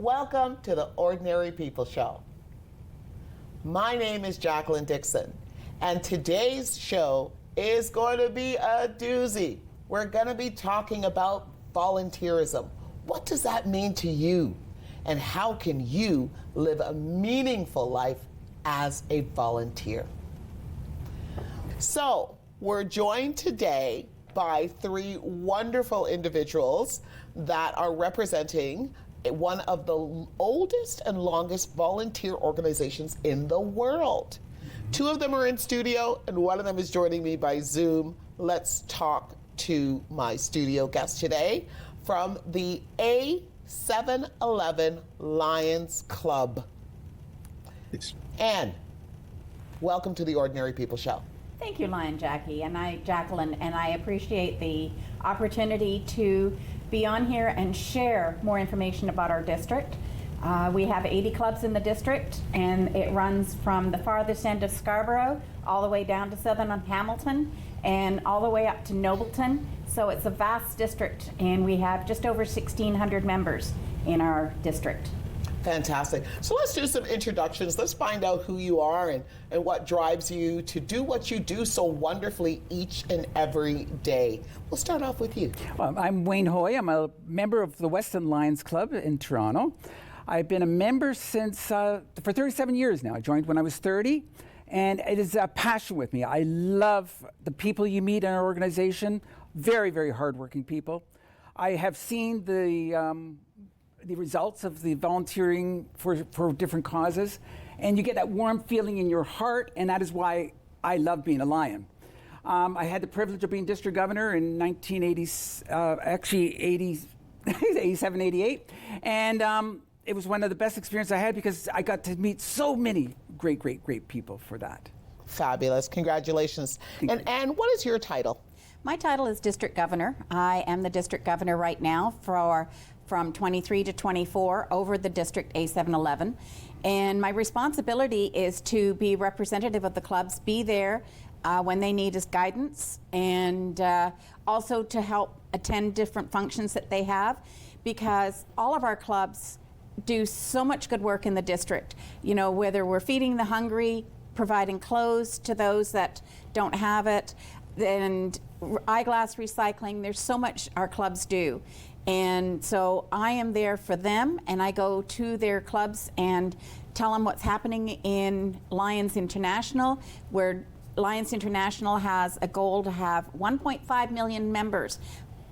welcome to the Ordinary People Show. My name is Jacqueline Dixon, and today's show is going to be a doozy. We're going to be talking about volunteerism. What does that mean to you? And how can you live a meaningful life as a volunteer? So, we're joined today by three wonderful individuals that are representing one of the oldest and longest volunteer organizations in the world. Two of them are in studio, and one of them is joining me by Zoom. Let's talk to my studio guest today from the A711 Lions Club. Yes. Anne, welcome to the Ordinary People Show. Thank you, Jacqueline, and I appreciate the opportunity to be on here and share more information about our district. We have 80 clubs in the district, and it runs from the farthest end of Scarborough all the way down to southern Hamilton and all the way up to Nobleton. So it's a vast district, and we have just over 1,600 members in our district. Fantastic. So let's do some introductions. Let's find out who you are and what drives you to do what you do so wonderfully each and every day. We'll start off with you. Well, I'm Wayne Hoy. I'm a member of the Western Lions Club in Toronto. I've been a member since for 37 years now. I joined when I was 30, and it is a passion with me. I love the people you meet in our organization. Very, very hardworking people. I have seen the results of the volunteering for different causes, and you get that warm feeling in your heart, and that is why I love being a Lion. I had the privilege of being district governor in 87, 88, and it was one of the best experiences I had because I got to meet so many great people for that. Fabulous. Congratulations. And what is your title? My title is district governor. I am the district governor right now from 23 to 24 over the district A711. And my responsibility is to be representative of the clubs, be there when they need us guidance, and also to help attend different functions that they have, because all of our clubs do so much good work in the district. You know, whether we're feeding the hungry, providing clothes to those that don't have it, and eyeglass recycling, there's so much our clubs do. And so I am there for them, and I go to their clubs and tell them what's happening in Lions International, where Lions International has a goal to have 1.5 million members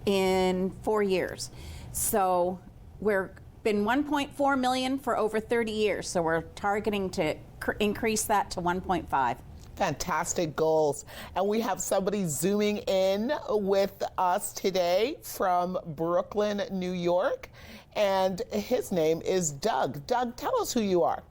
in 4 years. So we've been 1.4 million for over 30 years, so we're targeting to increase that to 1.5. Fantastic goals. And we have somebody zooming in with us today from Brooklyn, New York. And his name is Doug. Doug, tell us who you are.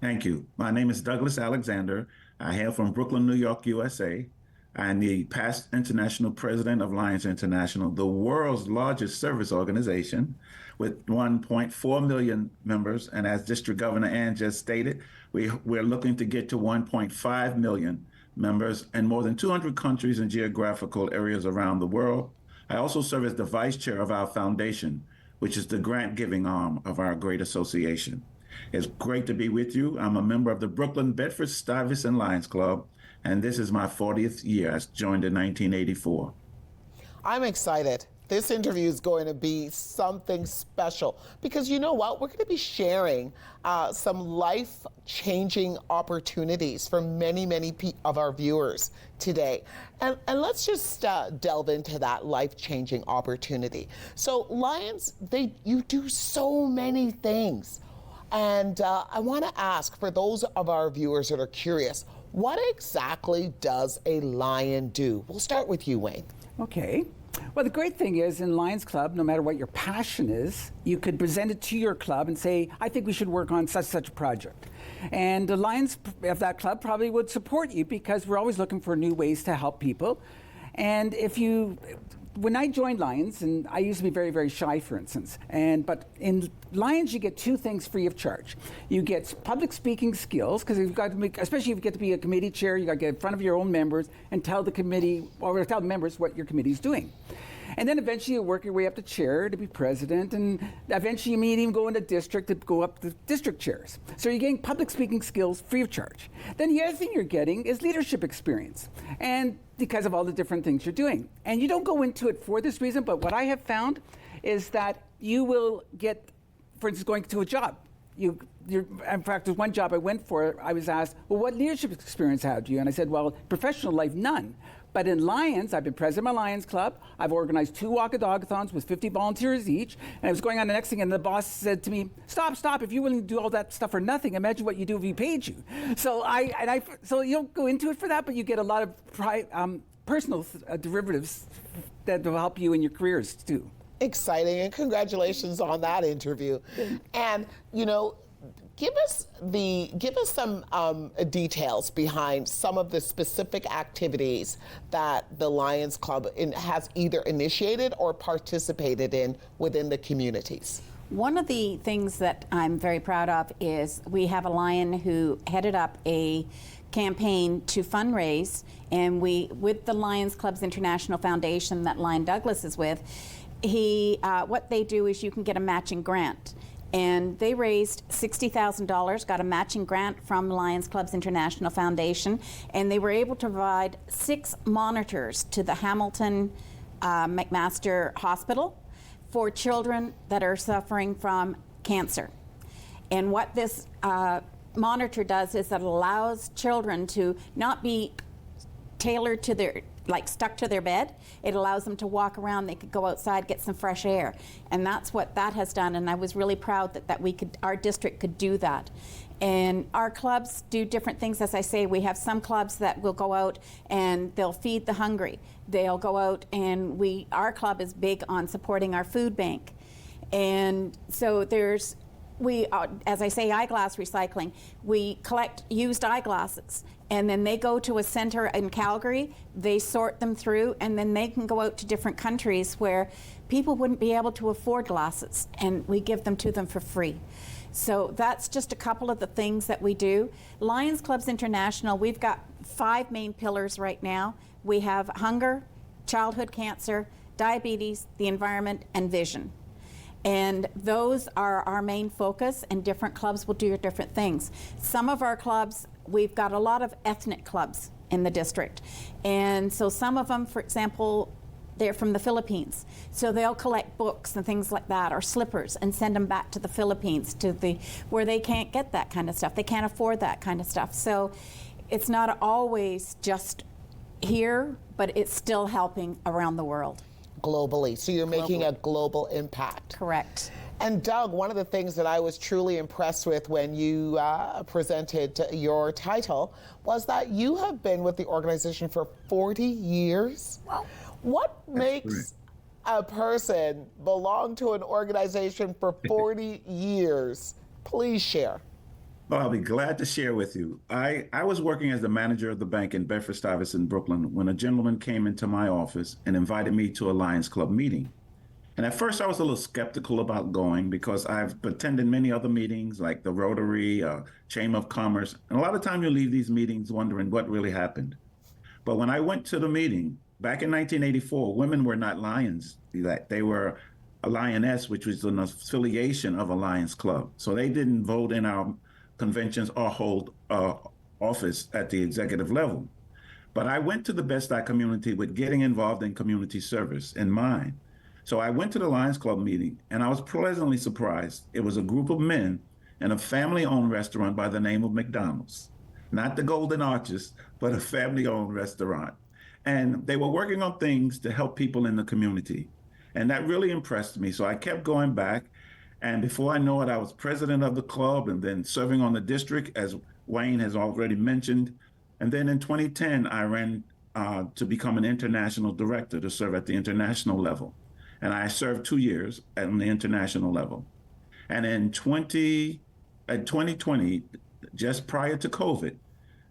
Thank you. My name is Douglas Alexander. I hail from Brooklyn, New York, USA. I'm the past international president of Lions International, the world's largest service organization with 1.4 million members. And as District Governor Ann just stated, we're looking to get to 1.5 million members in more than 200 countries and geographical areas around the world. I also serve as the vice chair of our foundation, which is the grant giving arm of our great association. It's great to be with you. I'm a member of the Brooklyn, Bedford, Stuyvesant Lions Club, and this is my 40th year. I joined in 1984. I'm excited. This interview is going to be something special because you know what? We're going to be sharing some life-changing opportunities for many of our viewers today. And let's just delve into that life-changing opportunity. So Lions, you do so many things. And I want to ask, for those of our viewers that are curious, what exactly does a Lion do? We'll start with you, Wayne. Okay. Well, the great thing is in Lions Club, no matter what your passion is, you could present it to your club and say, I think we should work on such a project. And the Lions of that club probably would support you because we're always looking for new ways to help people. And when I joined Lions, and I used to be very, very shy, for instance, but in Lions you get two things free of charge. You get public speaking skills, because you've got to especially if you get to be a committee chair, you got to get in front of your own members and tell the committee, or tell the members what your committee is doing. And then eventually you work your way up to chair to be president, and eventually you may even go into district to go up to district chairs. So you're getting public speaking skills free of charge. Then the other thing you're getting is leadership experience, and because of all the different things you're doing. And you don't go into it for this reason, but what I have found is that you will get, for instance, going to a job. In fact, there's one job I went for, I was asked, well, what leadership experience have you? And I said, well, professional life, none. But in Lions, I've been president of my Lions Club. I've organized 2 walk-a-dog-a-thons with 50 volunteers each. And I was going on the next thing, and the boss said to me, stop. If you're willing to do all that stuff for nothing, imagine what you do if he paid you. So so you don't go into it for that, but you get a lot of personal derivatives that will help you in your careers, too. Exciting, and congratulations on that interview. And give us some details behind some of the specific activities that the Lions Club has either initiated or participated in within the communities. One of the things that I'm very proud of is we have a Lion who headed up a campaign to fundraise, and with the Lions Club's International Foundation that Lion Douglas is with, what they do is you can get a matching grant. And they raised $60,000, got a matching grant from Lions Clubs International Foundation, and they were able to provide 6 monitors to the Hamilton McMaster Hospital for children that are suffering from cancer. And what this monitor does is it allows children to not be tailored to their, stuck to their bed. It allows them to walk around. They could go outside, get some fresh air. And that's what that has done. And I was really proud that our district could do that. And our clubs do different things. As I say, we have some clubs that will go out and they'll feed the hungry. They'll go out and our club is big on supporting our food bank. And so as I say, eyeglass recycling. We collect used eyeglasses, and then they go to a center in Calgary, they sort them through, and then they can go out to different countries where people wouldn't be able to afford glasses, and we give them to them for free. So that's just a couple of the things that we do. Lions Clubs International, we've got 5 main pillars right now. We have hunger, childhood cancer, diabetes, the environment, and vision. And those are our main focus, and different clubs will do different things. Some of our clubs, we've got a lot of ethnic clubs in the district. And so some of them, for example, they're from the Philippines. So they'll collect books and things like that, or slippers, and send them back to the Philippines, where they can't get that kind of stuff. They can't afford that kind of stuff. So it's not always just here, but it's still helping around the world. Globally. So you're making a global impact. Correct. And Doug, one of the things that I was truly impressed with when you presented your title was that you have been with the organization for 40 years. Wow. What makes a person belong to an organization for 40 years? Please share. Well, I'll be glad to share with you. I was working as the manager of the bank in Bedford-Stuyvesant, Brooklyn, when a gentleman came into my office and invited me to a Lions Club meeting. And at first I was a little skeptical about going because I've attended many other meetings like the Rotary, Chamber of Commerce. And a lot of time you leave these meetings wondering what really happened. But when I went to the meeting, back in 1984, women were not Lions. They were a Lioness, which was an affiliation of a Lions Club. So they didn't vote in our conventions or hold office at the executive level. But I went to the Bed-Stuy community with getting involved in community service in mind. So I went to the Lions Club meeting, and I was pleasantly surprised. It was a group of men in a family-owned restaurant by the name of McDonald's. Not the Golden Arches, but a family-owned restaurant. And they were working on things to help people in the community. And that really impressed me. So I kept going back. And before I know it, I was president of the club and then serving on the district, as Wayne has already mentioned. And then in 2010, I ran to become an international director to serve at the international level. And I served 2 years at the international level. And in 2020, just prior to COVID,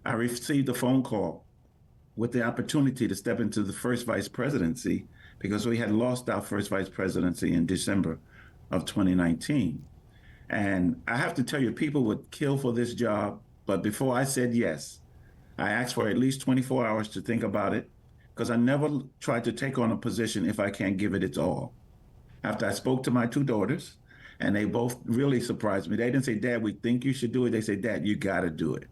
I received a phone call with the opportunity to step into the first vice presidency because we had lost our first vice presidency in December of 2019. And I have to tell you, people would kill for this job. But before I said yes, I asked for at least 24 hours to think about it. because I never tried to take on a position if I can't give it its all. After I spoke to my two daughters, and they both really surprised me. They didn't say, Dad, we think you should do it. They said, Dad, you got to do it.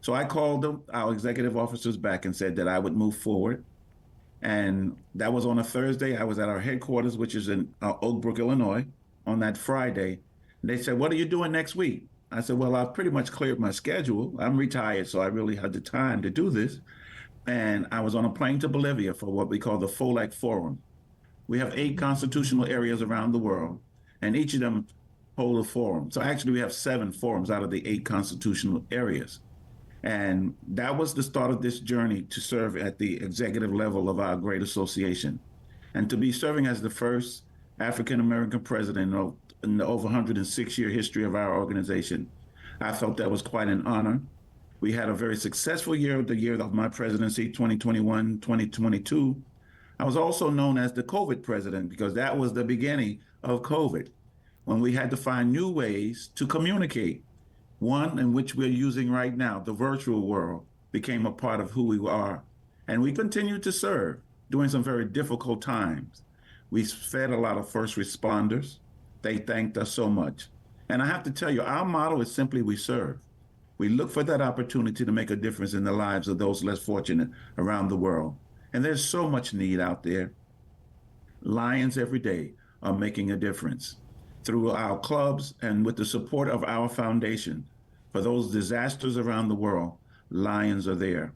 So I called our executive officers back and said that I would move forward. And that was on a Thursday. I was at our headquarters, which is in Oak Brook, Illinois, on that Friday. They said, what are you doing next week? I said, well, I've pretty much cleared my schedule. I'm retired, so I really had the time to do this. And I was on a plane to Bolivia for what we call the FOLAC Forum. We have 8 constitutional areas around the world, and each of them hold a forum. So actually, we have 7 forums out of the 8 constitutional areas. And that was the start of this journey to serve at the executive level of our great association. And to be serving as the first African-American president in the over 106-year history of our organization, I felt that was quite an honor. We had a very successful year, the year of my presidency, 2021, 2022. I was also known as the COVID president because that was the beginning of COVID, when we had to find new ways to communicate. One in which we're using right now, the virtual world, became a part of who we are. And we continue to serve during some very difficult times. We fed a lot of first responders. They thanked us so much. And I have to tell you, our motto is simply we serve. We look for that opportunity to make a difference in the lives of those less fortunate around the world. And there's so much need out there. Lions every day are making a difference. Through our clubs and with the support of our foundation, for those disasters around the world, Lions are there.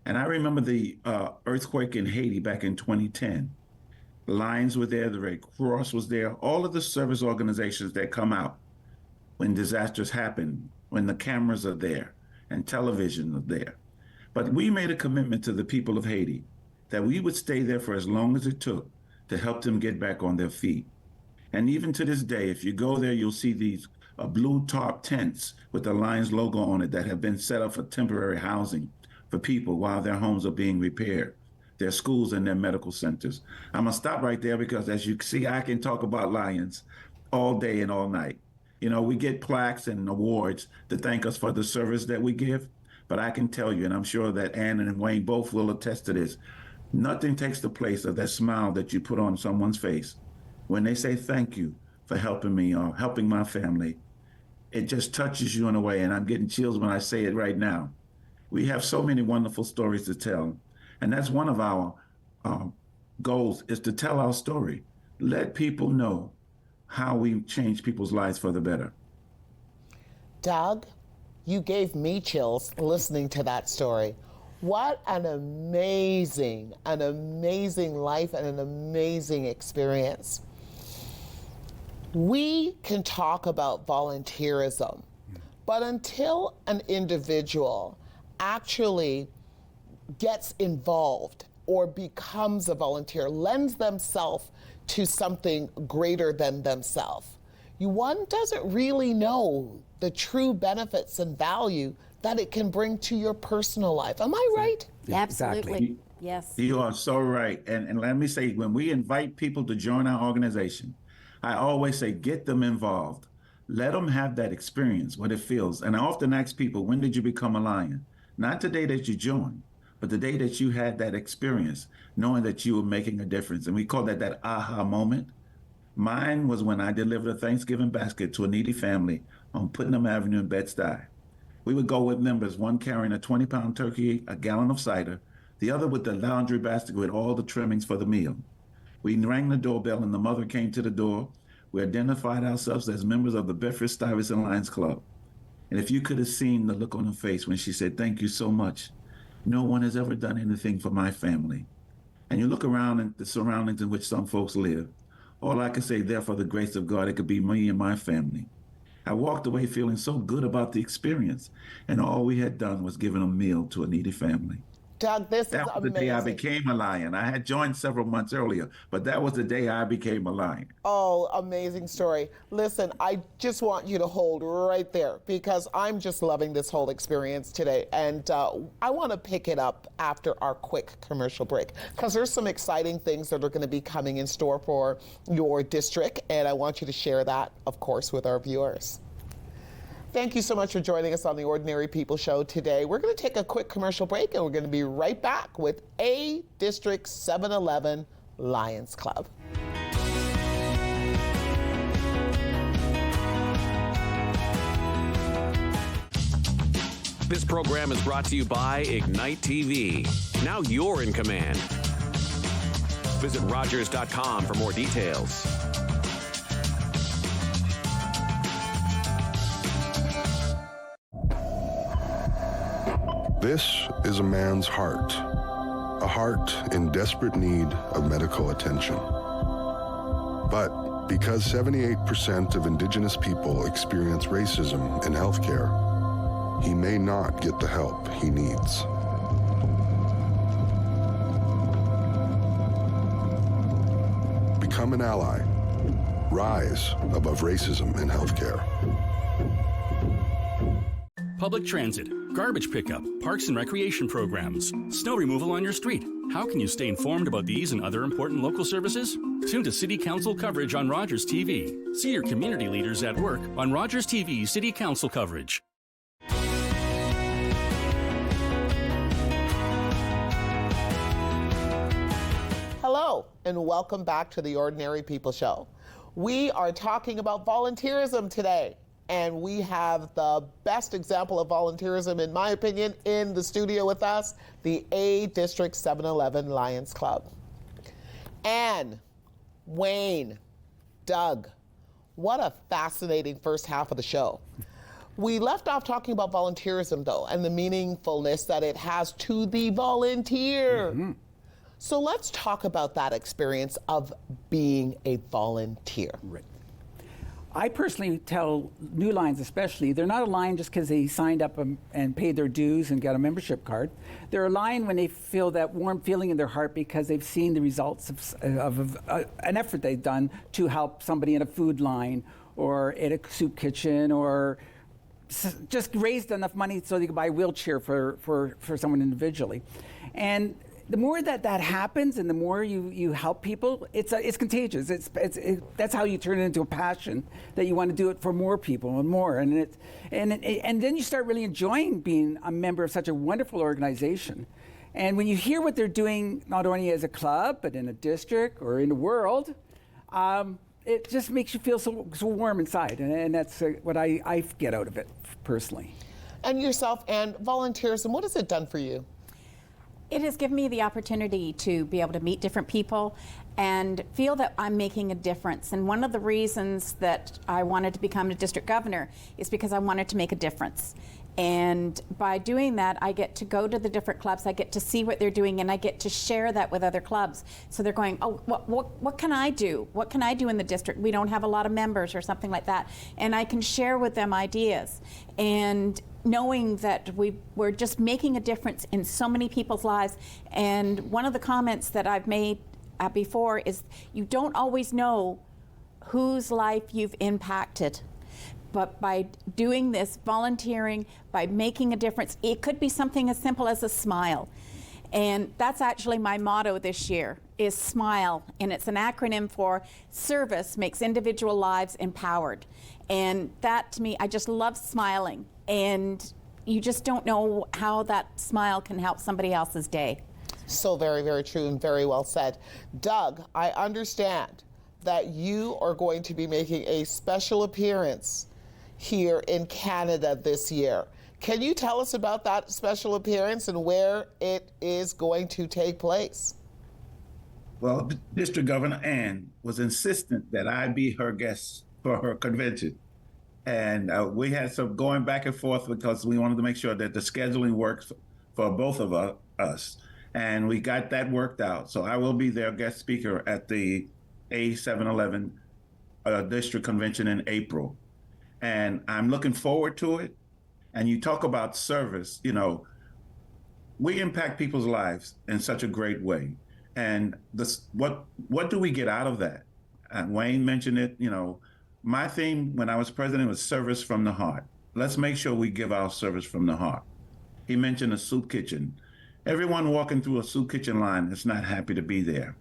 And I remember the earthquake in Haiti back in 2010. The Lions were there, the Red Cross was there, all of the service organizations that come out when disasters happen, when the cameras are there and television are there. But we made a commitment to the people of Haiti that we would stay there for as long as it took to help them get back on their feet. And even to this day, if you go there, you'll see these blue tarp tents with the Lions logo on it that have been set up for temporary housing for people while their homes are being repaired, their schools and their medical centers. I'm gonna stop right there because as you see, I can talk about Lions all day and all night. You know, we get plaques and awards to thank us for the service that we give, but I can tell you, and I'm sure that Ann and Wayne both will attest to this, nothing takes the place of that smile that you put on someone's face when they say thank you for helping me or helping my family. It just touches you in a way, and I'm getting chills when I say it right now. We have so many wonderful stories to tell, and that's one of our goals, is to tell our story. Let people know how we change people's lives for the better. Doug, you gave me chills listening to that story. What an amazing life and an amazing experience. We can talk about volunteerism, but until an individual actually gets involved or becomes a volunteer, lends themselves to something greater than themselves, one doesn't really know the true benefits and value that it can bring to your personal life. Am I right? Absolutely. Exactly. Yes. You are so right. And let me say, when we invite people to join our organization, I always say, get them involved. Let them have that experience, what it feels. And I often ask people, when did you become a Lion? Not the day that you joined, but the day that you had that experience, knowing that you were making a difference. And we call that aha moment. Mine was when I delivered a Thanksgiving basket to a needy family on Putnam Avenue in Bed-Stuy. We would go with members, one carrying a 20-pound turkey, a gallon of cider, the other with the laundry basket with all the trimmings for the meal. We rang the doorbell and the mother came to the door. We identified ourselves as members of the Bedford-Stuyvesant Lions Club. And if you could have seen the look on her face when she said, thank you so much. No one has ever done anything for my family. And you look around at the surroundings in which some folks live. All I can say, there for the grace of God, it could be me and my family. I walked away feeling so good about the experience. And all we had done was given a meal to a needy family. Doug, this That is was amazing. the day I became a Lion. I had joined several months earlier, but that was the day I became a Lion. Oh, amazing story. Listen, I just want you to hold right there because I'm just loving this whole experience today. And I want to pick it up after our quick commercial break because there's some exciting things that are going to be coming in store for your district. And I want you to share that, of course, with our viewers. Thank you so much for joining us on the Ordinary People Show today. We're going to take a quick commercial break, and we're going to be right back with A District 711 Lions Club. This program is brought to you by Ignite TV. Now you're in command. Visit Rogers.com for more details. This is a man's heart, a heart in desperate need of medical attention. But because 78% of Indigenous people experience racism in healthcare, he may not get the help he needs. Become an ally. Rise above racism in healthcare. Public transit, garbage pickup, parks and recreation programs, snow removal on your street. How can you stay informed about these and other important local services? Tune to City Council coverage on Rogers TV. See your community leaders at work on Rogers TV City Council coverage. Hello, and welcome back to the Ordinary People Show. We are talking about volunteerism today, and we have the best example of volunteerism, in my opinion, in the studio with us, the A District 711 Lions Club. Anne, Wayne, Doug, what a fascinating first half of the show. We left off talking about volunteerism, though, and the meaningfulness that it has to the volunteer. Mm-hmm. So let's talk about that experience of being a volunteer. Right. I personally tell new Lions especially, they're not a Lion just because they signed up and paid their dues and got a membership card. They're a Lion when they feel that warm feeling in their heart because they've seen the results of an effort they've done to help somebody in a food line or at a soup kitchen, or just raised enough money so they could buy a wheelchair for someone individually. And the more that happens, and the more you help people, it's contagious. That's how you turn it into a passion that you want to do it for more people and more. And then you start really enjoying being a member of such a wonderful organization. And when you hear what they're doing, not only as a club but in a district or in the world, it just makes you feel so warm inside. And that's what I get out of it personally. And yourself, and volunteerism, what has it done for you? It has given me the opportunity to be able to meet different people and feel that I'm making a difference. And one of the reasons that I wanted to become a district governor is because I wanted to make a difference. And by doing that, I get to go to the different clubs, I get to see what they're doing, and I get to share that with other clubs. So they're going, oh, what can I do? What can I do in the district? We don't have a lot of members or something like that. And I can share with them ideas. And knowing that we're just making a difference in so many people's lives. And one of the comments that I've made before is you don't always know whose life you've impacted. But by doing this, volunteering, by making a difference, it could be something as simple as a smile. And that's actually my motto this year, is SMILE. And it's an acronym for Service Makes Individual Lives Empowered. And that, to me, I just love smiling. And you just don't know how that smile can help somebody else's day. So very, very true and very well said. Doug, I understand that you are going to be making a special appearance here in Canada this year. Can you tell us about that special appearance and where it is going to take place? Well, District Governor Ann was insistent that I be her guest for her convention. And we had some going back and forth because we wanted to make sure that the scheduling works for both of us. And we got that worked out. So I will be their guest speaker at the A711 District Convention in April. And I'm looking forward to it. And you talk about service, we impact people's lives in such a great way. And what do we get out of that? Wayne mentioned it, my theme when I was president was service from the heart. Let's make sure we give our service from the heart. He mentioned a soup kitchen. Everyone walking through a soup kitchen line is not happy to be there.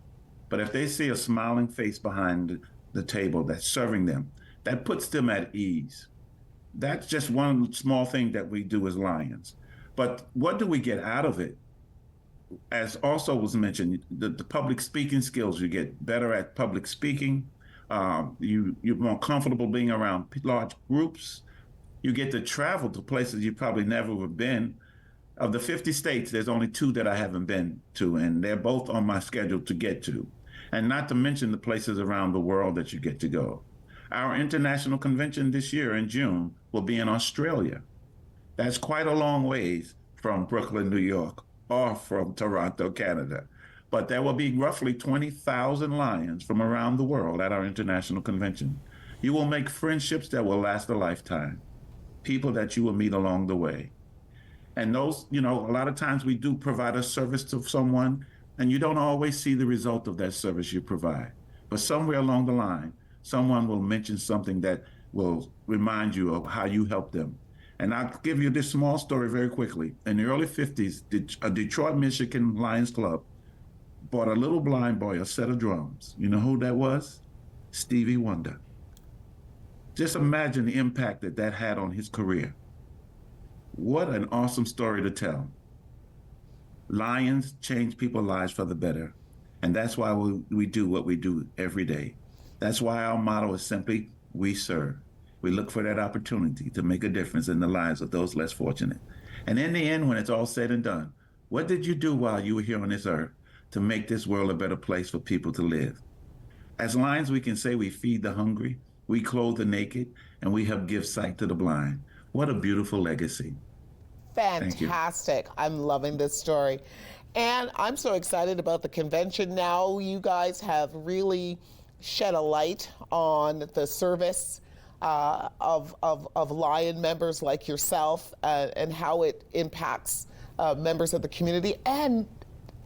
But if they see a smiling face behind the table that's serving them, that puts them at ease. That's just one small thing that we do as Lions. But what do we get out of it? As also was mentioned, the public speaking skills, you get better at public speaking. You're more comfortable being around large groups. You get to travel to places you probably never have been. Of the 50 states, there's only 2 that I haven't been to, and they're both on my schedule to get to. And not to mention the places around the world that you get to go. Our international convention this year in June will be in Australia. That's quite a long ways from Brooklyn, New York, or from Toronto, Canada. But there will be roughly 20,000 Lions from around the world at our international convention. You will make friendships that will last a lifetime, people that you will meet along the way. And those, a lot of times we do provide a service to someone, and you don't always see the result of that service you provide. But somewhere along the line, someone will mention something that will remind you of how you helped them. And I'll give you this small story very quickly. In the early 50s, a Detroit, Michigan Lions Club bought a little blind boy a set of drums. You know who that was? Stevie Wonder. Just imagine the impact that had on his career. What an awesome story to tell. Lions change people's lives for the better. And that's why we do what we do every day. That's why our motto is simply, we serve. We look for that opportunity to make a difference in the lives of those less fortunate. And in the end, when it's all said and done, what did you do while you were here on this earth to make this world a better place for people to live? As Lions, we can say we feed the hungry, we clothe the naked, and we help give sight to the blind. What a beautiful legacy. Fantastic. I'm loving this story. And I'm so excited about the convention now. You guys have really shed a light on the service of Lion members like yourself and how it impacts members of the community. And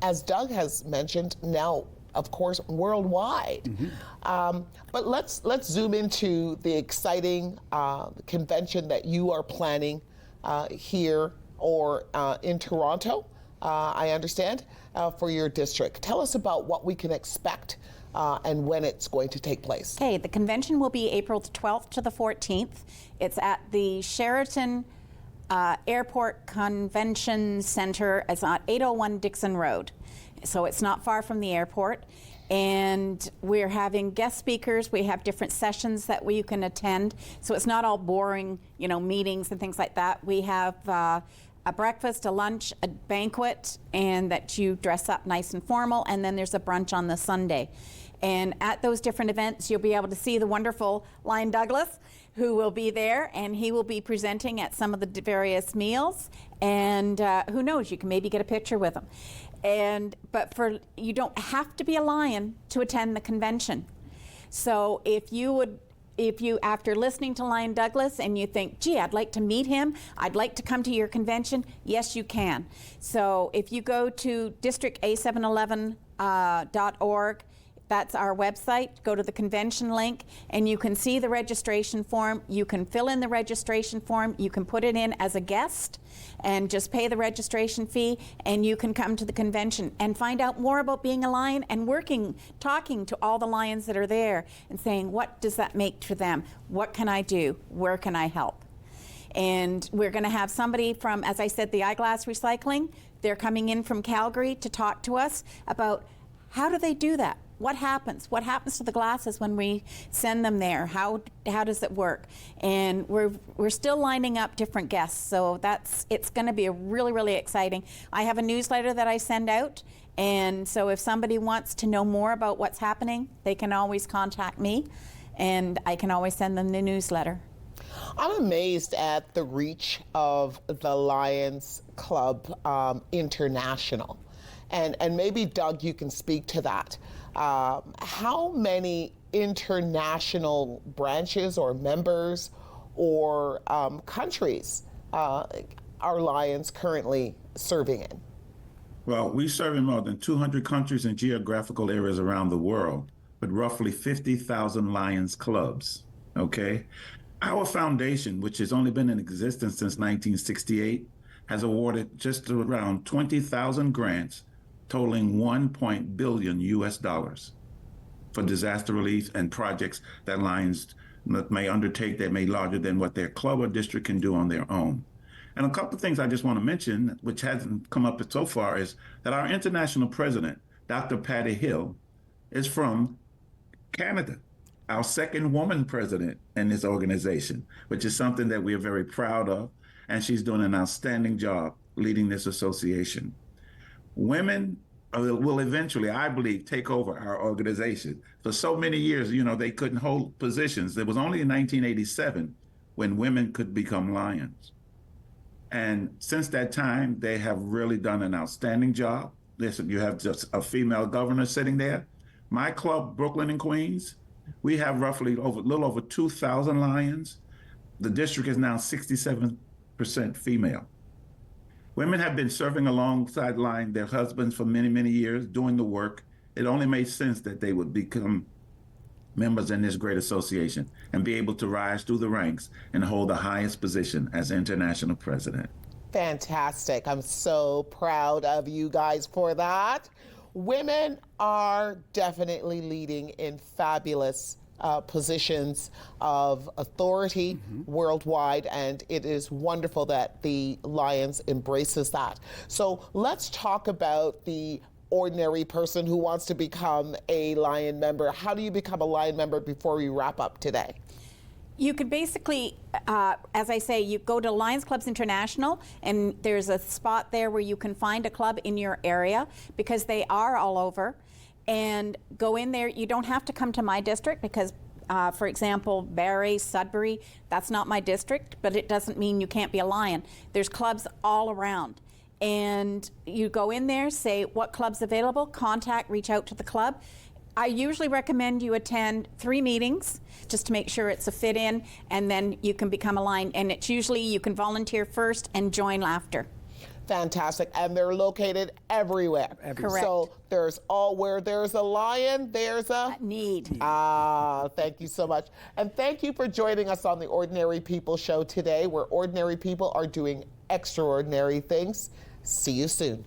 as Doug has mentioned, now, of course, worldwide. But let's zoom into the exciting convention that you are planning here or in Toronto, I understand, for your district. Tell us about what we can expect and when it's going to take place. Okay, the convention will be April the 12th to the 14th. It's at the Sheraton Airport Convention Center. It's on 801 Dixon Road. So it's not far from the airport. And we're having guest speakers. We have different sessions that you can attend. So it's not all boring, meetings and things like that. We have a breakfast, a lunch, a banquet, and that you dress up nice and formal. And then there's a brunch on the Sunday. And at those different events, you'll be able to see the wonderful Lion Douglas, who will be there, and he will be presenting at some of the various meals. And who knows, you can maybe get a picture with him. But you don't have to be a Lion to attend the convention. So if you after listening to Lion Douglas and you think, gee, I'd like to meet him, I'd like to come to your convention, yes, you can. So if you go to districta711.org, that's our website. Go to the convention link and you can see the registration form. You can fill in the registration form. You can put it in as a guest and just pay the registration fee, and you can come to the convention and find out more about being a Lion and talking to all the Lions that are there and saying, what does that make for them? What can I do? Where can I help? And we're going to have somebody from, as I said, the Eyeglass Recycling. They're coming in from Calgary to talk to us about how do they do that? What happens? What happens to the glasses when we send them there? How does it work? And we're still lining up different guests, so it's going to be a really, really exciting. I have a newsletter that I send out, and so if somebody wants to know more about what's happening, they can always contact me, and I can always send them the newsletter. I'm amazed at the reach of the Lions Club International. And maybe, Doug, you can speak to that. How many international branches or members or countries are Lions currently serving in? Well, we serve in more than 200 countries and geographical areas around the world, with roughly 50,000 Lions clubs, okay? Our foundation, which has only been in existence since 1968, has awarded just around 20,000 grants totaling $1 billion US for disaster relief and projects that Lions that may undertake that may be larger than what their club or district can do on their own. And a couple of things I just want to mention, which hasn't come up so far, is that our international president, Dr. Patty Hill, is from Canada, our second woman president in this organization, which is something that we are very proud of. And she's doing an outstanding job leading this association. Women will eventually, I believe, take over our organization. For so many years, they couldn't hold positions. It was only in 1987 when women could become Lions. And since that time, they have really done an outstanding job. Listen, you have just a female governor sitting there. My club, Brooklyn and Queens, we have roughly a little over 2,000 Lions. The district is now 67% female. Women have been serving alongside their husbands for many, many years, doing the work. It only made sense that they would become members in this great association and be able to rise through the ranks and hold the highest position as international president. Fantastic. I'm so proud of you guys for that. Women are definitely leading in fabulous positions of authority worldwide, and it is wonderful that the Lions embraces that. So let's talk about the ordinary person who wants to become a Lion member. How do you become a Lion member before we wrap up today? You could basically, as I say, you go to Lions Clubs International, and there's a spot there where you can find a club in your area, because they are all over. And go in there. You don't have to come to my district because, for example, Barrie, Sudbury, that's not my district, but it doesn't mean you can't be a Lion. There's clubs all around. And you go in there, say what club's available, reach out to the club. I usually recommend you attend 3 meetings just to make sure it's a fit in, and then you can become a Lion. And it's usually you can volunteer first and join after. Fantastic. And they're located everywhere. Correct. So where there's a Lion, there's a need. Thank you so much. And thank you for joining us on the Ordinary People Show today, where ordinary people are doing extraordinary things. See you soon.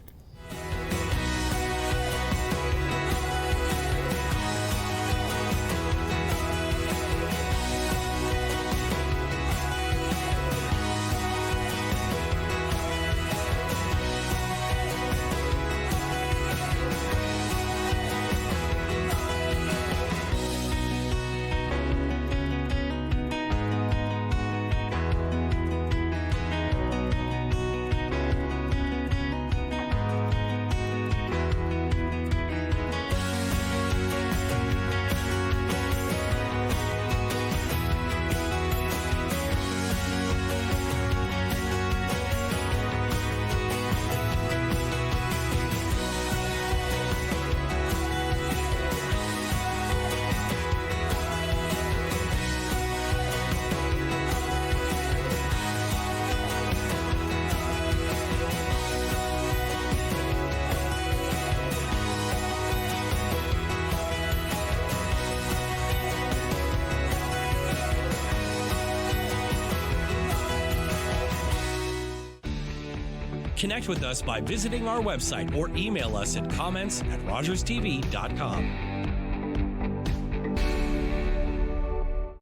Connect with us by visiting our website or email us at comments@rogerstv.com.